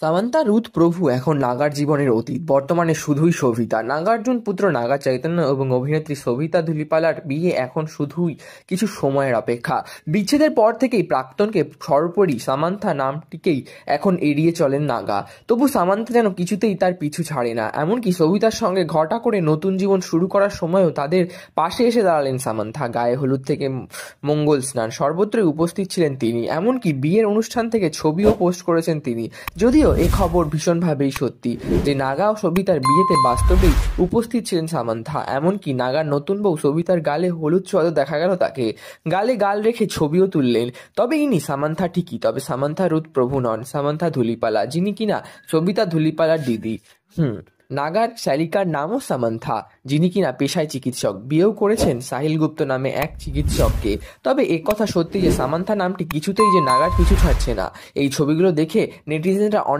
Samantha Ruth প্রভু এখন নাগার জীবনের অতীত। বর্তমানে শুধুই সবিতা। নাগার্জুন পুত্র নাগা চৈতন্য এবং অভিনেত্রী সবিতা ধুলিপালার বিয়ে এখন শুধুই কিছু সময়ের অপেক্ষা। বিচ্ছেদের পর থেকেই প্রাক্তনকে সর্বোপরি সামান্থা নামটিকেই এখন এড়িয়ে চলেন নাগা। তবু সামান্থা যেন কিছুতেই তার পিছু ছাড়ে না। এমনকি সবিতার সঙ্গে ঘটা করে নতুন জীবন শুরু করার সময়ও তাদের পাশে এসে দাঁড়ালেন সামান্থা। গায়ে হলুদ থেকে মঙ্গল স্নান সর্বত্রই উপস্থিত ছিলেন তিনি। এমনকি বিয়ের অনুষ্ঠান থেকে ছবিও পোস্ট করেছেন তিনি। যদিও এই খবর ভীষণভাবেই সত্যি যে নাগা ও সবিতার বিয়েতে বাস্তবেই উপস্থিত ছিলেন সামান্থা। এমনকি নাগার নতুন বউ সবিতার গালে হলুদ ছোঁয়াও দেখা গেল তাকে। গালে গাল রেখে ছবিও তুললেন। তবে ইনি সামান্থা ঠিকই, তবে সামান্থা রুথ প্রভু নন, সামান্থা ধুলিপালা, যিনি কিনা সবিতা ধুলিপালার দিদি। নাগার শ্যালিকার নামও সামান্থা, যিনি কিনা পেশায় চিকিৎসক। বিয়েও করেছেন সাহিল গুপ্ত নামে এক চিকিৎসককে। তবে একথা সত্যি যে সামান্থা নামটি কিছুতেই যে নাগার পিছু ছাড়ছে না। এই ছবিগুলো দেখে নেটিজেনরা